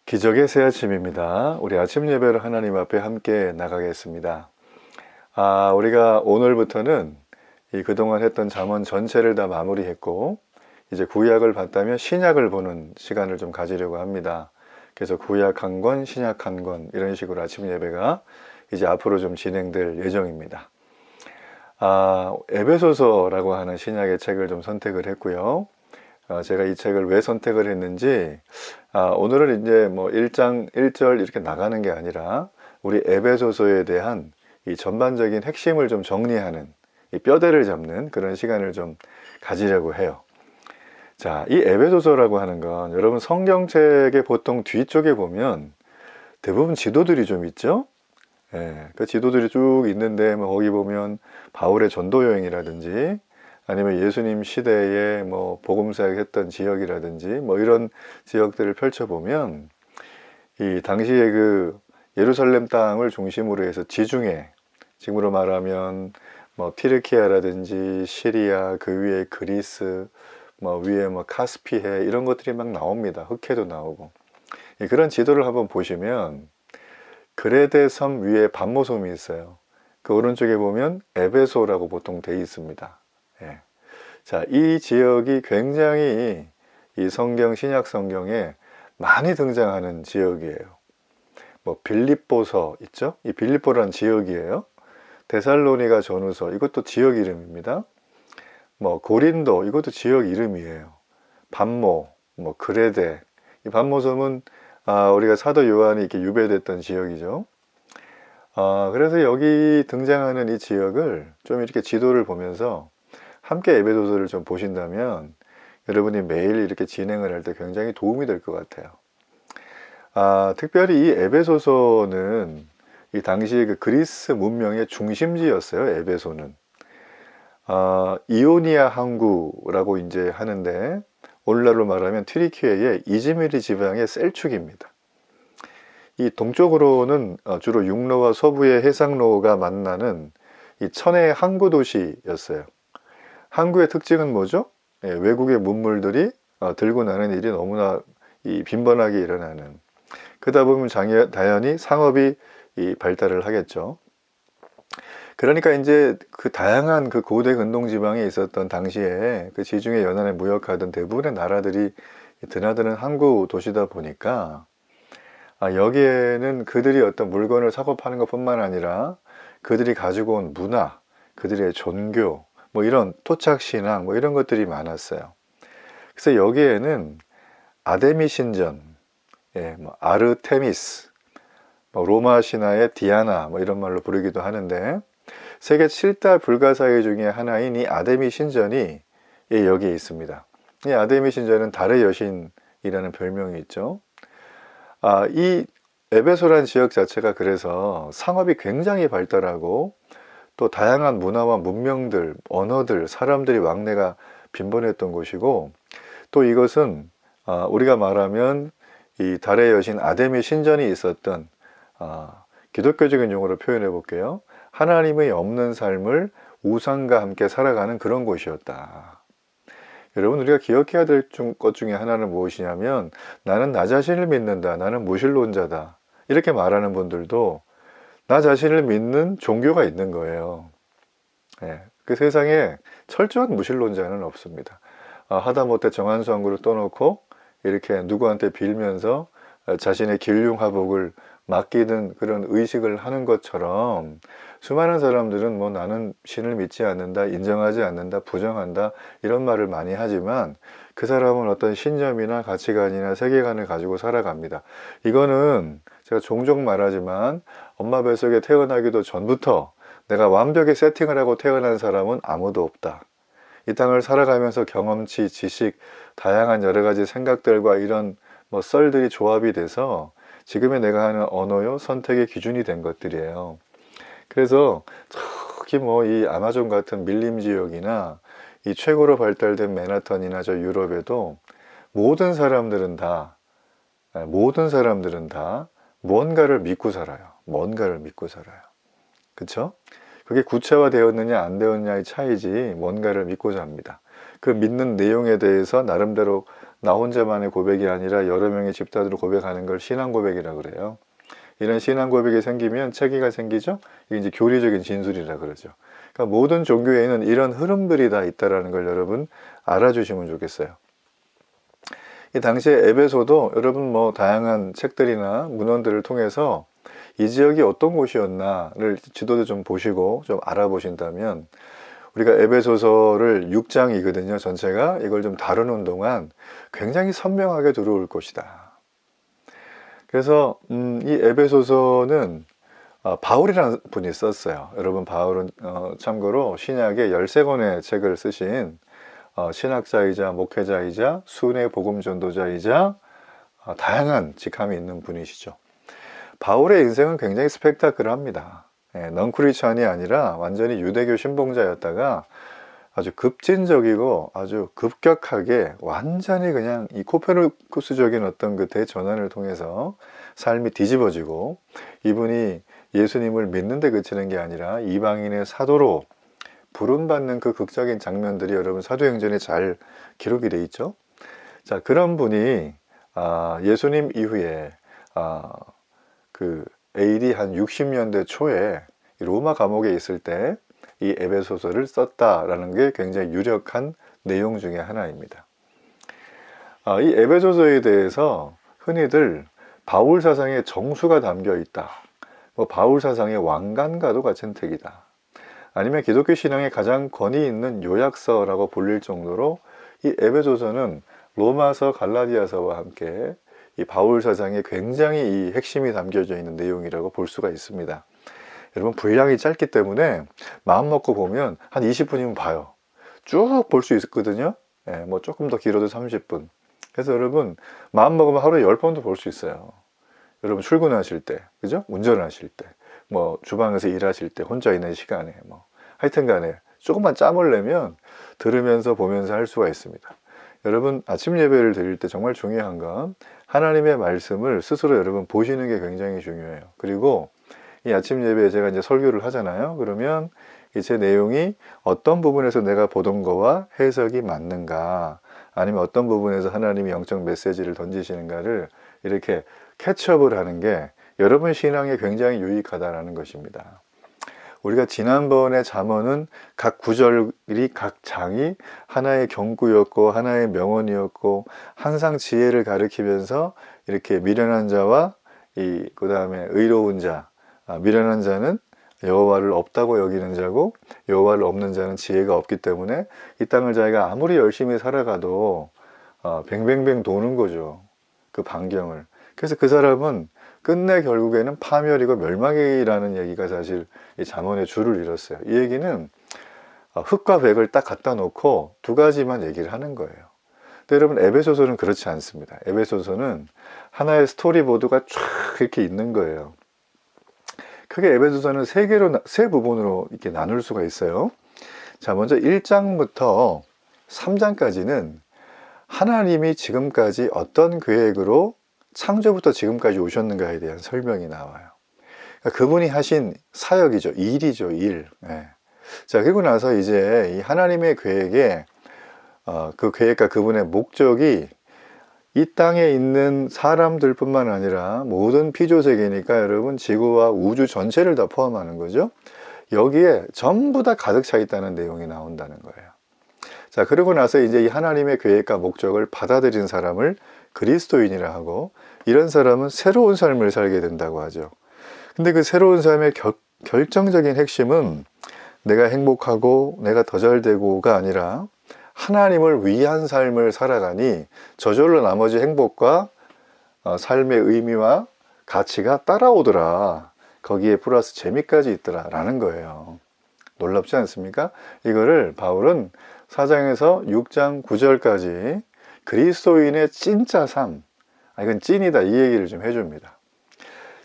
기적의 새 아침입니다. 우리 아침 예배를 하나님 앞에 함께 나가겠습니다. 우리가 오늘부터는 그동안 했던 잠언 전체를 다 마무리했고, 이제 구약을 봤다면 신약을 보는 시간을 좀 가지려고 합니다. 그래서 구약 한 권, 신약 한 권, 이런 식으로 아침 예배가 이제 앞으로 좀 진행될 예정입니다. 에베소서라고 하는 신약의 책을 좀 선택을 했고요. 제가 이 책을 왜 선택을 했는지, 오늘은 이제 뭐 1장 1절 이렇게 나가는 게 아니라 우리 에베소서에 대한 이 전반적인 핵심을 좀 정리하는, 이 뼈대를 잡는 그런 시간을 좀 가지려고 해요. 자, 이 에베소서라고 하는 건 여러분 성경책의 보통 뒤쪽에 보면 대부분 지도들이 좀 있죠? 그 지도들이 쭉 있는데 뭐 거기 보면 바울의 전도 여행이라든지 아니면 예수님 시대에 뭐 복음 사역했던 지역이라든지 뭐 이런 지역들을 펼쳐보면 이 당시에 그 예루살렘 땅을 중심으로 해서 지중해, 지금으로 말하면 뭐 티르키아라든지 시리아, 그 위에 그리스, 뭐 위에 뭐 카스피해 이런 것들이 막 나옵니다. 흑해도 나오고. 그런 지도를 한번 보시면 그레데 섬 위에 반모섬이 있어요. 그 오른쪽에 보면 에베소라고 보통 돼 있습니다. 자, 이 지역이 굉장히 이 성경, 신약 성경에 많이 등장하는 지역이에요. 뭐 빌립보서 있죠? 이 빌립보라는 지역이에요. 데살로니가 전후서, 이것도 지역 이름입니다. 뭐 고린도, 이것도 지역 이름이에요. 반모, 뭐 그레데, 이 반모섬은 우리가 사도 요한이 이렇게 유배됐던 지역이죠. 그래서 여기 등장하는 이 지역을 좀 이렇게 지도를 보면서 함께 에베소서를 좀 보신다면 여러분이 매일 이렇게 진행을 할 때 굉장히 도움이 될 것 같아요. 특별히 이 에베소서는 이 당시에 그 그리스 문명의 중심지였어요. 에베소는 이오니아 항구라고 이제 하는데 오늘날로 말하면 튀르키예의 이즈미르 지방의 셀축입니다. 이 동쪽으로는 주로 육로와 서부의 해상로가 만나는 이 천혜의 항구 도시였어요. 항구의 특징은 뭐죠? 외국의 문물들이 들고 나는 일이 너무나 빈번하게 일어나는. 그러다 보면 당연히 상업이 발달을 하겠죠. 그러니까 이제 그 다양한 그 고대 근동 지방에 있었던 당시에 그 지중해 연안에 무역하던 대부분의 나라들이 드나드는 항구 도시다 보니까 여기에는 그들이 어떤 물건을 사고 파는 것뿐만 아니라 그들이 가지고 온 문화, 그들의 종교, 뭐 이런 토착 신앙 뭐 이런 것들이 많았어요. 그래서 여기에는 아데미 신전, 뭐 아르테미스, 뭐 로마 신화의 디아나 뭐 이런 말로 부르기도 하는데 세계 7대 불가사의 중에 하나인 이 아데미 신전이 여기에 있습니다. 이 아데미 신전은 달의 여신이라는 별명이 있죠. 이 에베소라는 지역 자체가 그래서 상업이 굉장히 발달하고 또 다양한 문화와 문명들, 언어들, 사람들이 왕래가 빈번했던 곳이고 또 이것은 우리가 말하면 이 달의 여신 아데미 신전이 있었던 기독교적인 용어로 표현해 볼게요. 하나님의 없는 삶을 우상과 함께 살아가는 그런 곳이었다. 여러분 우리가 기억해야 될 것 중에 하나는 무엇이냐면 나는 나 자신을 믿는다. 나는 무신론자다. 이렇게 말하는 분들도 나 자신을 믿는 종교가 있는 거예요. 그 세상에 철저한 무신론자는 없습니다. 하다못해 정한수항구를 떠놓고 이렇게 누구한테 빌면서 자신의 길흉하복을 맡기는 그런 의식을 하는 것처럼 수많은 사람들은 뭐 나는 신을 믿지 않는다, 인정하지 않는다, 부정한다 이런 말을 많이 하지만 그 사람은 어떤 신념이나 가치관이나 세계관을 가지고 살아갑니다. 이거는 제가 종종 말하지만 엄마 뱃속에 태어나기도 전부터 내가 완벽히 세팅을 하고 태어난 사람은 아무도 없다. 이 땅을 살아가면서 경험치, 지식, 다양한 여러 가지 생각들과 이런 뭐 썰들이 조합이 돼서 지금의 내가 하는 언어요, 선택의 기준이 된 것들이에요. 그래서 특히 뭐 이 아마존 같은 밀림 지역이나 이 최고로 발달된 맨하탄이나 저 유럽에도 모든 사람들은 다 뭔가를 믿고 살아요. 뭔가를 믿고 살아요. 그쵸? 그게 구체화되었느냐 안 되었느냐의 차이지 뭔가를 믿고 삽니다. 그 믿는 내용에 대해서 나름대로 나 혼자만의 고백이 아니라 여러 명의 집단으로 고백하는 걸 신앙 고백이라 그래요. 이런 신앙 고백이 생기면 체계가 생기죠. 이게 이제 교리적인 진술이라 그러죠. 그러니까 모든 종교에는 이런 흐름들이 다 있다라는 걸 여러분 알아주시면 좋겠어요. 이 당시에 에베소도 여러분 뭐 다양한 책들이나 문헌들을 통해서 이 지역이 어떤 곳이었나를 지도도 좀 보시고 좀 알아보신다면, 우리가 에베소서를 6장이거든요. 전체가. 이걸 좀 다루는 동안 굉장히 선명하게 들어올 것이다. 그래서 이 에베소서는 바울이라는 분이 썼어요. 여러분, 바울은 참고로 신약에 13권의 책을 쓰신 신학자이자 목회자이자 순회 복음 전도자이자 다양한 직함이 있는 분이시죠. 바울의 인생은 굉장히 스펙타클합니다. 넌크리스천이 아니라 완전히 유대교 신봉자였다가 아주 급진적이고 아주 급격하게 완전히 그냥 이 코페르쿠스적인 어떤 그 대전환을 통해서 삶이 뒤집어지고, 이분이 예수님을 믿는 데 그치는 게 아니라 이방인의 사도로 부름받는 그 극적인 장면들이 여러분 사도행전에 잘 기록이 돼 있죠. 자, 그런 분이 예수님 이후에 그 AD 한 60년대 초에 로마 감옥에 있을 때 이 에베소서를 썼다라는 게 굉장히 유력한 내용 중에 하나입니다. 이 에베소서에 대해서 흔히들 바울 사상의 정수가 담겨 있다, 뭐 바울 사상의 왕관과도 같은 책이다, 아니면 기독교 신앙의 가장 권위 있는 요약서라고 불릴 정도로 이 에베소서는 로마서, 갈라디아서와 함께 이 바울 사상에 굉장히 이 핵심이 담겨져 있는 내용이라고 볼 수가 있습니다. 여러분, 분량이 짧기 때문에 마음 먹고 보면 한 20분이면 봐요. 쭉 볼 수 있거든요. 뭐 조금 더 길어도 30분. 그래서 여러분, 마음 먹으면 하루에 10번도 볼 수 있어요. 여러분, 출근하실 때, 그죠? 운전하실 때, 뭐 주방에서 일하실 때, 혼자 있는 시간에, 뭐 하여튼 간에 조금만 짬을 내면 들으면서 보면서 할 수가 있습니다. 여러분, 아침 예배를 드릴 때 정말 중요한 건 하나님의 말씀을 스스로 여러분 보시는 게 굉장히 중요해요. 그리고 이 아침 예배에 제가 이제 설교를 하잖아요. 그러면 제 내용이 어떤 부분에서 내가 보던 거와 해석이 맞는가, 아니면 어떤 부분에서 하나님이 영적 메시지를 던지시는가를 이렇게 캐치업을 하는 게 여러분 신앙에 굉장히 유익하다라는 것입니다. 우리가 지난번에 잠언은 각 구절이, 각 장이 하나의 경구였고 하나의 명언이었고 항상 지혜를 가리키면서 이렇게 미련한 자와 그 다음에 의로운 자, 미련한 자는 여호와를 없다고 여기는 자고 여호와를 없는 자는 지혜가 없기 때문에 이 땅을 자기가 아무리 열심히 살아가도 뱅뱅뱅 도는 거죠. 그 반경을. 그래서 그 사람은 끝내 결국에는 파멸이고 멸망이라는 얘기가 사실 이 잠언의 줄을 이뤘어요. 이 얘기는 흑과 백을 딱 갖다 놓고 두 가지만 얘기를 하는 거예요. 근데 여러분, 에베소서는 그렇지 않습니다. 에베소서는 하나의 스토리보드가 쫙 이렇게 있는 거예요. 크게 에베소서는 세 부분으로 이렇게 나눌 수가 있어요. 자, 먼저 1장부터 3장까지는 하나님이 지금까지 어떤 계획으로 창조부터 지금까지 오셨는가에 대한 설명이 나와요. 그러니까 그분이 하신 사역이죠. 일이죠, 일. 자, 그리고 나서 이제 이 하나님의 계획에 그 계획과 그분의 목적이 이 땅에 있는 사람들 뿐만 아니라 모든 피조세계니까 여러분 지구와 우주 전체를 다 포함하는 거죠. 여기에 전부 다 가득 차 있다는 내용이 나온다는 거예요. 자, 그러고 나서 이제 이 하나님의 계획과 목적을 받아들인 사람을 그리스도인이라 하고, 이런 사람은 새로운 삶을 살게 된다고 하죠. 근데 그 새로운 삶의 결정적인 핵심은 내가 행복하고 내가 더 잘되고가 아니라 하나님을 위한 삶을 살아가니 저절로 나머지 행복과 삶의 의미와 가치가 따라오더라. 거기에 플러스 재미까지 있더라 라는 거예요. 놀랍지 않습니까? 이거를 바울은 4장에서 6장 9절까지 그리스도인의 진짜 삶, 이건 찐이다, 이 얘기를 좀 해줍니다.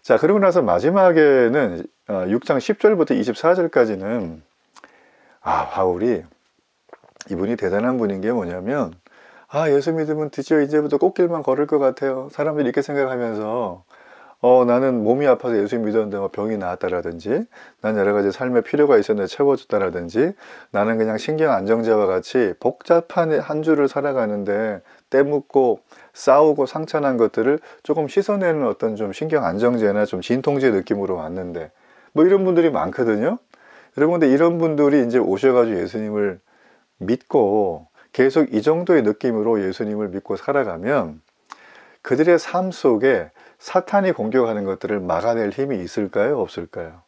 자, 그리고 나서 마지막에는 6장 10절부터 24절까지는 바울이, 이분이 대단한 분인 게 뭐냐면, 예수 믿으면 드디어 이제부터 꽃길만 걸을 것 같아요. 사람들이 이렇게 생각하면서 나는 몸이 아파서 예수 믿었는데 병이 나았다라든지, 난 여러 가지 삶의 필요가 있었는데 채워졌다라든지, 나는 그냥 신경 안정제와 같이 복잡한 한 주를 살아가는데 때묻고 싸우고 상처난 것들을 조금 씻어내는 어떤 좀 신경 안정제나 좀 진통제 느낌으로 왔는데, 뭐 이런 분들이 많거든요. 여러분, 근데 이런 분들이 이제 오셔가지고 예수님을 믿고 계속 이 정도의 느낌으로 예수님을 믿고 살아가면 그들의 삶 속에 사탄이 공격하는 것들을 막아낼 힘이 있을까요? 없을까요?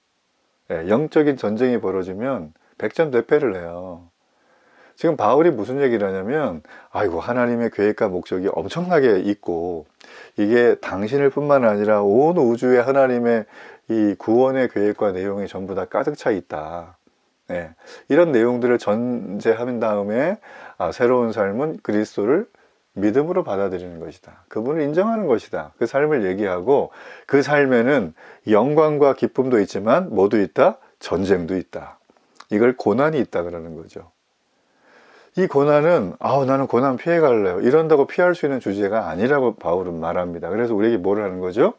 영적인 전쟁이 벌어지면 백전대패를 해요. 지금 바울이 무슨 얘기를 하냐면, 아이고, 하나님의 계획과 목적이 엄청나게 있고, 이게 당신을 뿐만 아니라 온 우주에 하나님의 이 구원의 계획과 내용이 전부 다 가득 차 있다. 이런 내용들을 전제한 다음에 새로운 삶은 그리스도를 믿음으로 받아들이는 것이다. 그분을 인정하는 것이다. 그 삶을 얘기하고, 그 삶에는 영광과 기쁨도 있지만 뭐도 있다? 전쟁도 있다. 이걸 고난이 있다 그러는 거죠. 이 고난은 나는 고난 피해갈래요, 이런다고 피할 수 있는 주제가 아니라고 바울은 말합니다. 그래서 우리에게 뭘 하는 거죠?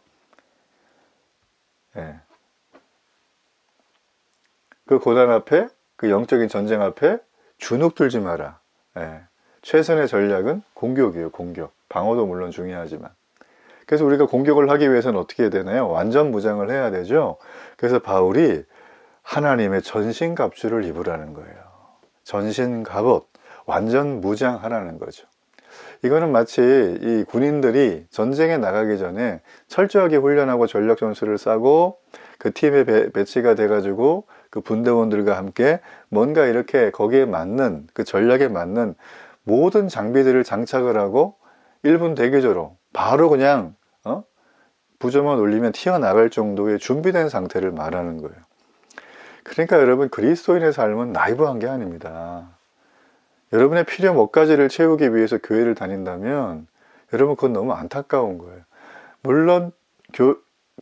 그 고난 앞에, 그 영적인 전쟁 앞에 주눅 들지 마라. 최선의 전략은 공격이에요. 공격. 방어도 물론 중요하지만. 그래서 우리가 공격을 하기 위해서는 어떻게 해야 되나요? 완전 무장을 해야 되죠. 그래서 바울이 하나님의 전신갑주를 입으라는 거예요. 전신갑옷, 완전 무장하라는 거죠. 이거는 마치 이 군인들이 전쟁에 나가기 전에 철저하게 훈련하고 전력 전술을 싸고 그 팀에 배치가 돼가지고 그 분대원들과 함께 뭔가 이렇게 거기에 맞는, 그 전략에 맞는 모든 장비들을 장착을 하고 1분 대기조로 바로 그냥 부저만 올리면 튀어나갈 정도의 준비된 상태를 말하는 거예요. 그러니까 여러분, 그리스도인의 삶은 나이브한 게 아닙니다. 여러분의 필요 몇 가지를 채우기 위해서 교회를 다닌다면 여러분, 그건 너무 안타까운 거예요. 물론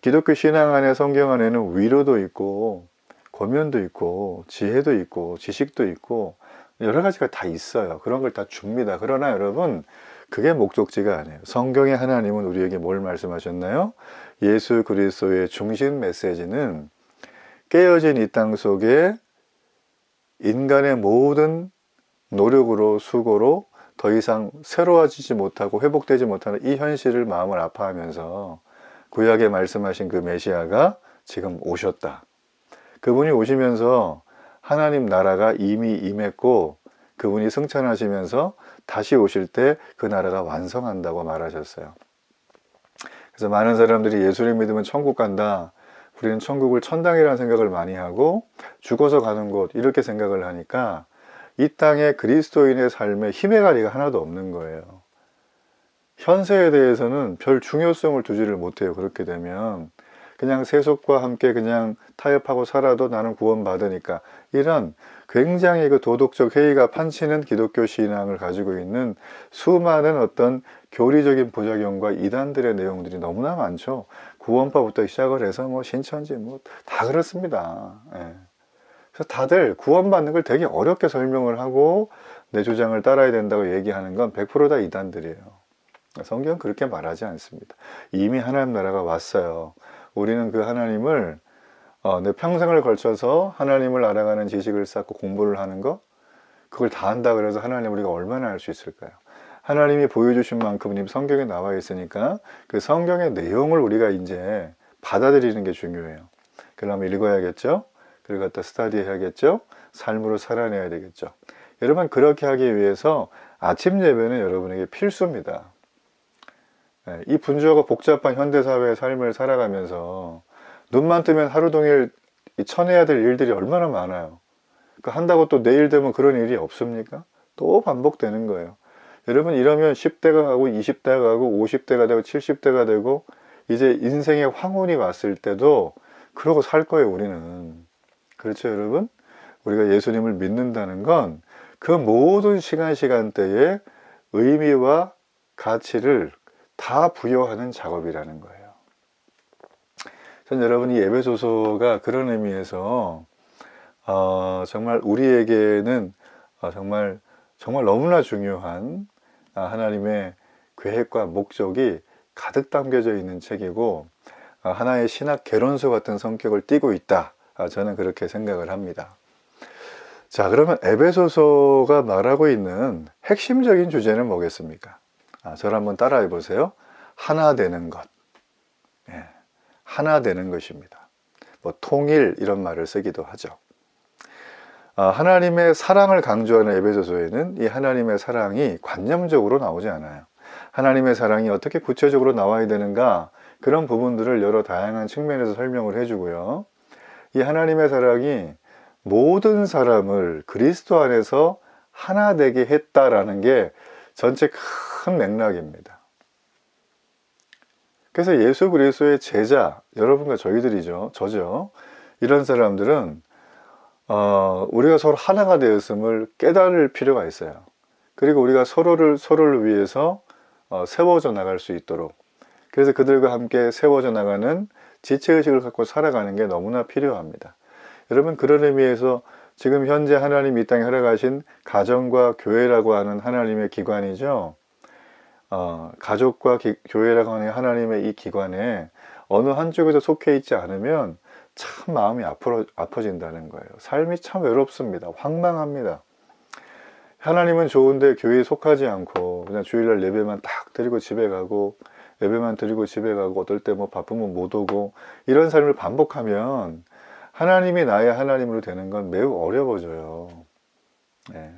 기독교 신앙 안에, 성경 안에는 위로도 있고 권면도 있고 지혜도 있고 지식도 있고 여러 가지가 다 있어요. 그런 걸 다 줍니다. 그러나 여러분, 그게 목적지가 아니에요. 성경의 하나님은 우리에게 뭘 말씀하셨나요? 예수 그리스도의 중심 메시지는 깨어진 이 땅 속에 인간의 모든 노력으로, 수고로 더 이상 새로워지지 못하고 회복되지 못하는 이 현실을 마음을 아파하면서 구약에 말씀하신 그 메시아가 지금 오셨다. 그분이 오시면서 하나님 나라가 이미 임했고 그분이 승천하시면서 다시 오실 때 그 나라가 완성한다고 말하셨어요. 그래서 많은 사람들이 예수를 믿으면 천국 간다, 우리는 천국을 천당이라는 생각을 많이 하고 죽어서 가는 곳 이렇게 생각을 하니까 이 땅에 그리스도인의 삶에 힘의 가리가 하나도 없는 거예요. 현세에 대해서는 별 중요성을 두지를 못해요. 그렇게 되면 그냥 세속과 함께 그냥 타협하고 살아도 나는 구원받으니까, 이런 굉장히 그 도덕적 회의가 판치는 기독교 신앙을 가지고 있는 수많은 어떤 교리적인 부작용과 이단들의 내용들이 너무나 많죠. 구원파부터 시작을 해서 뭐 신천지 뭐 다 그렇습니다. 그래서 다들 구원받는 걸 되게 어렵게 설명을 하고 내 주장을 따라야 된다고 얘기하는 건 100%다 이단들이에요. 성경은 그렇게 말하지 않습니다. 이미 하나님 나라가 왔어요. 우리는 그 하나님을 내 평생을 걸쳐서 하나님을 알아가는 지식을 쌓고 공부를 하는 거, 그걸 다 한다 그래서 하나님 우리가 얼마나 알 수 있을까요? 하나님이 보여주신 만큼 이미 성경에 나와 있으니까 그 성경의 내용을 우리가 이제 받아들이는 게 중요해요. 그러면 읽어야겠죠? 그걸 갖다 스터디 해야겠죠? 삶으로 살아내야 되겠죠? 여러분, 그렇게 하기 위해서 아침 예배는 여러분에게 필수입니다. 이 분주하고 복잡한 현대사회의 삶을 살아가면서 눈만 뜨면 하루 종일 쳐내야 될 일들이 얼마나 많아요. 한다고 또 내일 되면 그런 일이 없습니까? 또 반복되는 거예요. 여러분, 이러면 10대가 가고 20대가 가고 50대가 되고 70대가 되고 이제 인생의 황혼이 왔을 때도 그러고 살 거예요, 우리는. 그렇죠, 여러분? 우리가 예수님을 믿는다는 건 그 모든 시간대에 의미와 가치를 다 부여하는 작업이라는 거예요. 전 여러분이 에베소서가 그런 의미에서 정말 우리에게는 정말 너무나 중요한 하나님의 계획과 목적이 가득 담겨져 있는 책이고, 하나의 신학 개론서 같은 성격을 띠고 있다. 저는 그렇게 생각을 합니다. 자, 그러면 에베소서가 말하고 있는 핵심적인 주제는 뭐겠습니까? 저를 한번 따라해 보세요. 하나 되는 것. 예, 하나 되는 것입니다. 뭐 통일 이런 말을 쓰기도 하죠. 하나님의 사랑을 강조하는 에베소서에는 이 하나님의 사랑이 관념적으로 나오지 않아요. 하나님의 사랑이 어떻게 구체적으로 나와야 되는가, 그런 부분들을 여러 다양한 측면에서 설명을 해주고요. 이 하나님의 사랑이 모든 사람을 그리스도 안에서 하나 되게 했다라는 게 전체 큰 맥락입니다. 그래서 예수 그리스도의 제자, 여러분과 저죠. 이런 사람들은 우리가 서로 하나가 되었음을 깨달을 필요가 있어요. 그리고 우리가 서로를 위해서 세워져 나갈 수 있도록, 그래서 그들과 함께 세워져 나가는 지체의식을 갖고 살아가는 게 너무나 필요합니다. 여러분, 그런 의미에서 지금 현재 하나님 이 땅에 허락하신 가정과 교회라고 하는 하나님의 기관이죠. 가족과 교회라고 하는 하나님의 이 기관에 어느 한쪽에도 속해 있지 않으면 참 마음이 아파진다는 거예요. 삶이 참 외롭습니다. 황망합니다. 하나님은 좋은데 교회에 속하지 않고 그냥 주일날 예배만 딱 드리고 집에 가고, 예배만 드리고 집에 가고, 어떨 때 뭐 바쁘면 못 오고, 이런 삶을 반복하면 하나님이 나의 하나님으로 되는 건 매우 어려워져요. 네.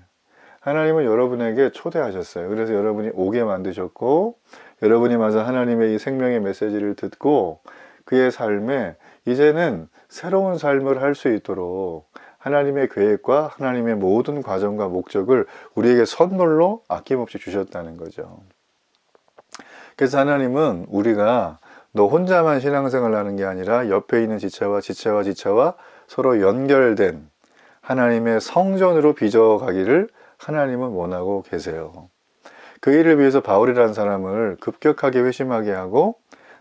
하나님은 여러분에게 초대하셨어요. 그래서 여러분이 오게 만드셨고, 여러분이 맞아 하나님의 이 생명의 메시지를 듣고 그의 삶에 이제는 새로운 삶을 할 수 있도록 하나님의 계획과 하나님의 모든 과정과 목적을 우리에게 선물로 아낌없이 주셨다는 거죠. 그래서 하나님은 우리가 너 혼자만 신앙생활을 하는 게 아니라 옆에 있는 지체와 서로 연결된 하나님의 성전으로 빚어가기를 하나님은 원하고 계세요. 그 일을 위해서 바울이라는 사람을 급격하게 회심하게 하고,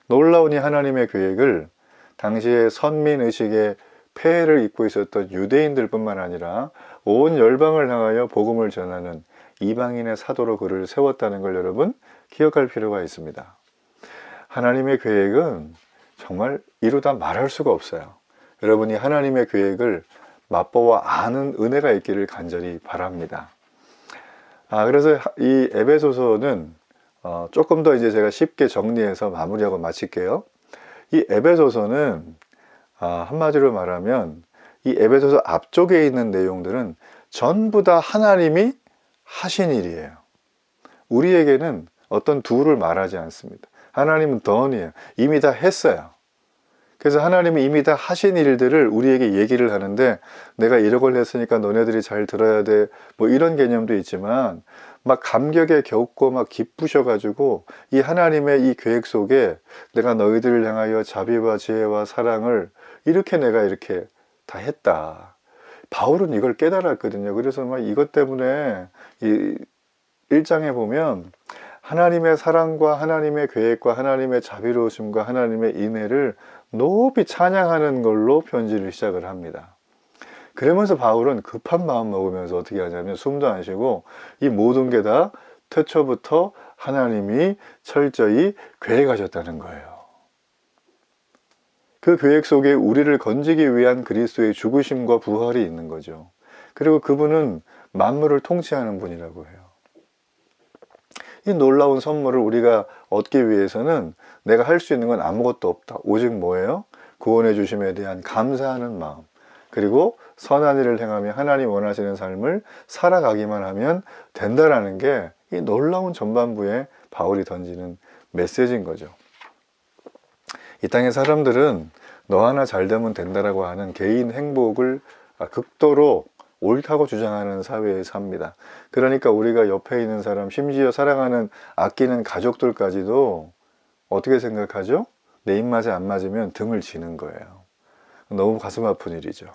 놀라운 이 하나님의 계획을 당시에 선민의식의 폐해를 입고 있었던 유대인들 뿐만 아니라 온 열방을 향하여 복음을 전하는 이방인의 사도로 그를 세웠다는 걸 여러분 기억할 필요가 있습니다. 하나님의 계획은 정말 이루다 말할 수가 없어요. 여러분이 하나님의 계획을 맛보아 아는 은혜가 있기를 간절히 바랍니다. 그래서 이 에베소서는 조금 더 이제 제가 쉽게 정리해서 마무리하고 마칠게요. 이 에베소서는 한마디로 말하면 이 에베소서 앞쪽에 있는 내용들은 전부 다 하나님이 하신 일이에요. 우리에게는 어떤 도를 말하지 않습니다. 하나님은 던이에요. 이미 다 했어요. 그래서 하나님은 이미 다 하신 일들을 우리에게 얘기를 하는데, 내가 이런 걸 했으니까 너네들이 잘 들어야 돼, 뭐 이런 개념도 있지만, 막 감격에 겹고 막 기쁘셔가지고 이 하나님의 이 계획 속에 내가 너희들을 향하여 자비와 지혜와 사랑을 이렇게 내가 이렇게 다 했다. 바울은 이걸 깨달았거든요. 그래서 막 이것 때문에 이 1장에 보면 하나님의 사랑과 하나님의 계획과 하나님의 자비로우심과 하나님의 인애를 높이 찬양하는 걸로 편지를 시작을 합니다. 그러면서 바울은 급한 마음 먹으면서 어떻게 하냐면 숨도 안 쉬고 이 모든 게 다 태초부터 하나님이 철저히 계획하셨다는 거예요. 그 계획 속에 우리를 건지기 위한 그리스도의 죽으심과 부활이 있는 거죠. 그리고 그분은 만물을 통치하는 분이라고 해요. 이 놀라운 선물을 우리가 얻기 위해서는 내가 할 수 있는 건 아무것도 없다. 오직 뭐예요? 구원해 주심에 대한 감사하는 마음, 그리고 선한 일을 행하며 하나님 원하시는 삶을 살아가기만 하면 된다라는 게 이 놀라운 전반부에 바울이 던지는 메시지인 거죠. 이 땅의 사람들은 너 하나 잘 되면 된다라고 하는 개인 행복을 극도로 옳다고 주장하는 사회에 삽니다. 그러니까 우리가 옆에 있는 사람, 심지어 사랑하는 아끼는 가족들까지도 어떻게 생각하죠? 내 입맛에 안 맞으면 등을 지는 거예요. 너무 가슴 아픈 일이죠.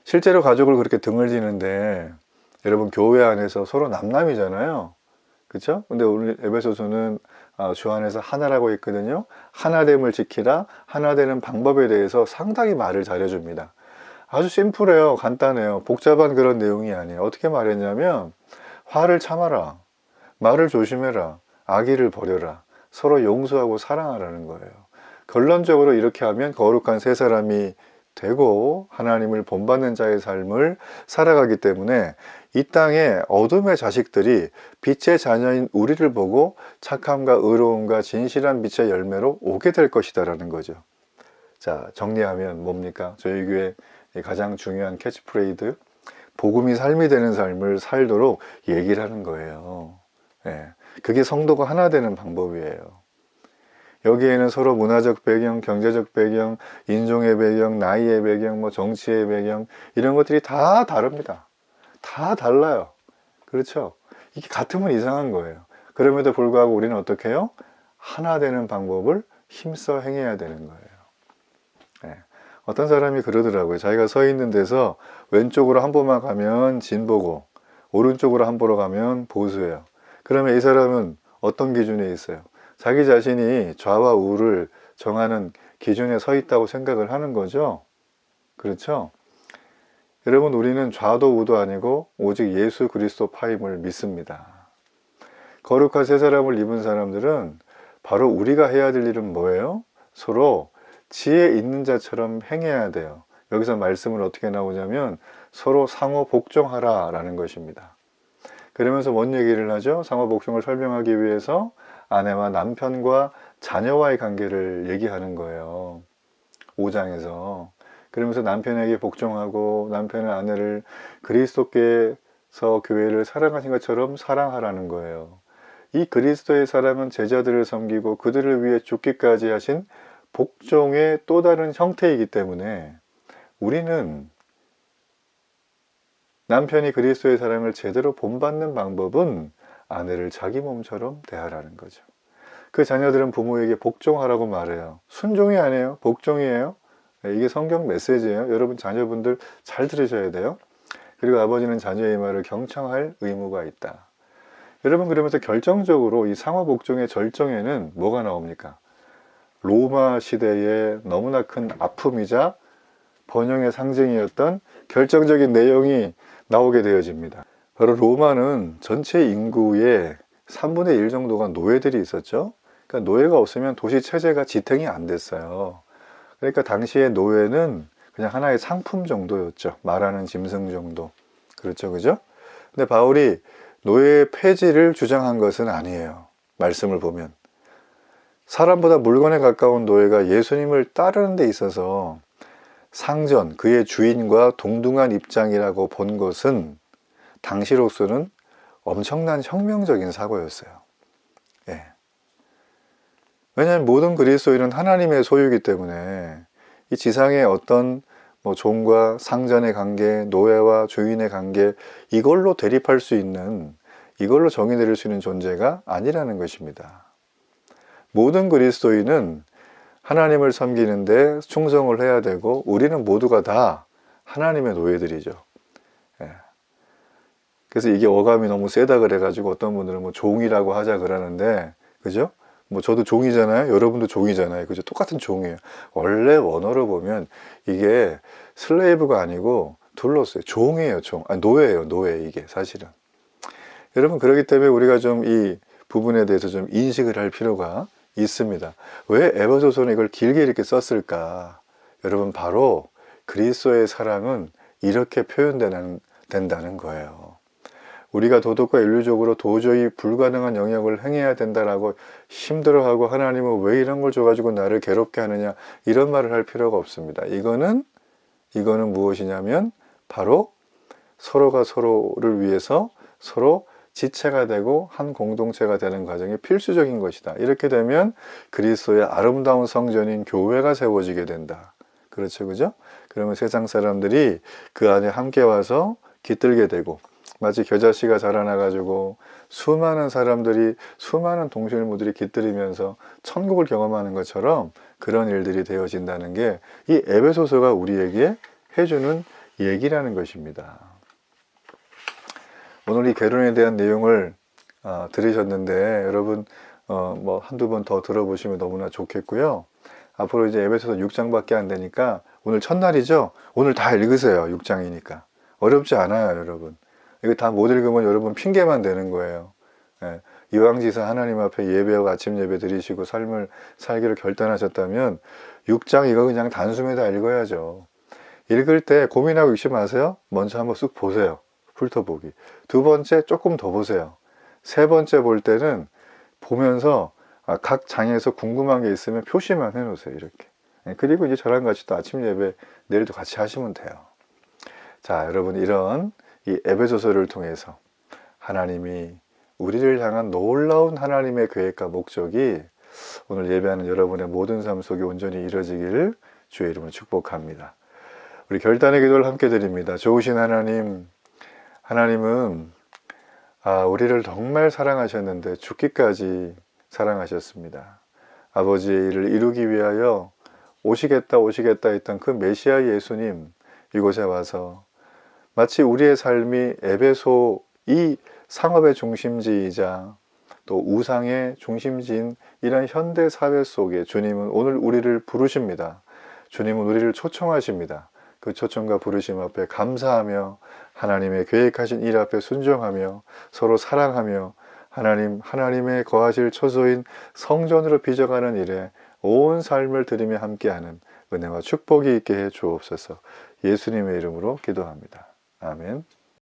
실제로 가족을 그렇게 등을 지는데, 여러분 교회 안에서 서로 남남이잖아요. 그렇죠? 근데 오늘 에베소서는 주 안에서 하나라고 있거든요. 하나됨을 지키라, 하나 되는 방법에 대해서 상당히 말을 잘해줍니다. 아주 심플해요. 간단해요. 복잡한 그런 내용이 아니에요. 어떻게 말했냐면, 화를 참아라, 말을 조심해라, 악의를 버려라, 서로 용서하고 사랑하라는 거예요. 결론적으로 이렇게 하면 거룩한 새 사람이 되고 하나님을 본받는 자의 삶을 살아가기 때문에 이 땅에 어둠의 자식들이 빛의 자녀인 우리를 보고 착함과 의로움과 진실한 빛의 열매로 오게 될 것이다 라는 거죠. 자, 정리하면 뭡니까? 저희 교회 가장 중요한 캐치프레이즈, 복음이 삶이 되는 삶을 살도록 얘기를 하는 거예요. 예, 그게 성도가 하나 되는 방법이에요. 여기에는 서로 문화적 배경, 경제적 배경, 인종의 배경, 나이의 배경, 뭐 정치의 배경, 이런 것들이 다 다릅니다. 다 달라요. 그렇죠? 이게 같으면 이상한 거예요. 그럼에도 불구하고 우리는 어떻게 해요? 하나 되는 방법을 힘써 행해야 되는 거예요. 네. 어떤 사람이 그러더라고요. 자기가 서 있는 데서 왼쪽으로 한 보만 가면 진보고 오른쪽으로 한 보로 가면 보수예요. 그러면 이 사람은 어떤 기준에 있어요? 자기 자신이 좌와 우를 정하는 기준에 서 있다고 생각을 하는 거죠. 그렇죠? 여러분, 우리는 좌도 우도 아니고 오직 예수 그리스도 파임을 믿습니다. 거룩한 새 사람을 입은 사람들은 바로 우리가 해야 될 일은 뭐예요? 서로 지혜 있는 자처럼 행해야 돼요. 여기서 말씀은 어떻게 나오냐면 서로 상호 복종하라 라는 것입니다. 그러면서 뭔 얘기를 하죠? 상호 복종을 설명하기 위해서 아내와 남편과 자녀와의 관계를 얘기하는 거예요. 5장에서. 그러면서 남편에게 복종하고 남편은 아내를 그리스도께서 교회를 사랑하신 것처럼 사랑하라는 거예요. 이 그리스도의 사랑은 제자들을 섬기고 그들을 위해 죽기까지 하신 복종의 또 다른 형태이기 때문에 우리는 남편이 그리스도의 사랑을 제대로 본받는 방법은 아내를 자기 몸처럼 대하라는 거죠. 그 자녀들은 부모에게 복종하라고 말해요. 순종이 아니에요. 복종이에요. 이게 성경 메시지예요. 여러분 자녀분들 잘 들으셔야 돼요. 그리고 아버지는 자녀의 말을 경청할 의무가 있다. 여러분, 그러면서 결정적으로 이 상호 복종의 절정에는 뭐가 나옵니까? 로마 시대의 너무나 큰 아픔이자 번영의 상징이었던 결정적인 내용이 나오게 되어집니다. 바로 로마는 전체 인구의 3분의 1 정도가 노예들이 있었죠. 그러니까 노예가 없으면 도시 체제가 지탱이 안 됐어요. 그러니까 당시의 노예는 그냥 하나의 상품 정도였죠. 말하는 짐승 정도. 그렇죠, 그죠? 근데 바울이 노예 폐지를 주장한 것은 아니에요. 말씀을 보면 사람보다 물건에 가까운 노예가 예수님을 따르는 데 있어서 상전, 그의 주인과 동등한 입장이라고 본 것은 당시로서는 엄청난 혁명적인 사고였어요. 예. 왜냐하면 모든 그리스도인은 하나님의 소유이기 때문에 이 지상의 어떤 종과 상전의 관계, 노예와 주인의 관계, 이걸로 대립할 수 있는, 이걸로 정의 내릴 수 있는 존재가 아니라는 것입니다. 모든 그리스도인은 하나님을 섬기는데 충성을 해야 되고 우리는 모두가 다 하나님의 노예들이죠. 예. 그래서 이게 어감이 너무 세다 그래가지고 어떤 분들은 종이라고 하자 그러는데, 그죠? 저도 종이잖아요. 여러분도 종이잖아요. 그죠? 똑같은 종이에요. 원래 원어로 보면 이게 슬레이브가 아니고 둘러스예요. 종이에요, 종. 아니, 노예예요, 노예. 이게 사실은. 여러분, 그렇기 때문에 우리가 좀 이 부분에 대해서 좀 인식을 할 필요가 있습니다. 왜 에베소서는 이걸 길게 이렇게 썼을까? 여러분, 바로 그리스도의 사랑은 이렇게 표현된다는 거예요. 우리가 도덕과 인류적으로 도저히 불가능한 영역을 행해야 된다라고 힘들어하고 하나님은 왜 이런 걸 줘가지고 나를 괴롭게 하느냐, 이런 말을 할 필요가 없습니다. 이거는 무엇이냐면 바로 서로가 서로를 위해서 서로 지체가 되고 한 공동체가 되는 과정이 필수적인 것이다. 이렇게 되면 그리스도의 아름다운 성전인 교회가 세워지게 된다. 그렇죠, 그죠? 그러면 세상 사람들이 그 안에 함께 와서 깃들게 되고, 마치 겨자씨가 자라나가지고 수많은 사람들이, 수많은 동실무들이 깃들이면서 천국을 경험하는 것처럼 그런 일들이 되어진다는 게 이 에베소서가 우리에게 해주는 얘기라는 것입니다. 오늘 이 결혼에 대한 내용을 들으셨는데 여러분 한두 번 더 들어보시면 너무나 좋겠고요. 앞으로 이제 에베소서 6장밖에 안 되니까 오늘 첫날이죠. 오늘 다 읽으세요. 6장이니까 어렵지 않아요, 여러분. 이거 다 못 읽으면 여러분 핑계만 되는 거예요. 예. 이왕지사 하나님 앞에 예배하고 아침 예배 드리시고 삶을 살기로 결단하셨다면 6장 이거 그냥 단숨에 다 읽어야죠. 읽을 때 고민하고 읽지 마세요. 먼저 한번 쑥 보세요. 훑어보기. 두 번째 조금 더 보세요. 세 번째 볼 때는 보면서 각 장에서 궁금한 게 있으면 표시만 해놓으세요. 이렇게. 그리고 이제 저랑 같이 또 아침 예배 내일도 같이 하시면 돼요. 자, 여러분, 이런 이 에베소서를 통해서 하나님이 우리를 향한 놀라운 하나님의 계획과 목적이 오늘 예배하는 여러분의 모든 삶 속에 온전히 이루어지기를 주의 이름으로 축복합니다. 우리 결단의 기도를 함께 드립니다. 좋으신 하나님, 하나님은 우리를 정말 사랑하셨는데 죽기까지 사랑하셨습니다. 아버지의 일을 이루기 위하여 오시겠다 했던 그 메시아 예수님, 이곳에 와서 마치 우리의 삶이 에베소 이 상업의 중심지이자 또 우상의 중심지인 이런 현대 사회 속에 주님은 오늘 우리를 부르십니다. 주님은 우리를 초청하십니다. 그 초청과 부르심 앞에 감사하며 하나님의 계획하신 일 앞에 순종하며 서로 사랑하며 하나님의 거하실 처소인 성전으로 빚어가는 일에 온 삶을 드리며 함께하는 은혜와 축복이 있게 해 주옵소서. 예수님의 이름으로 기도합니다. 아멘.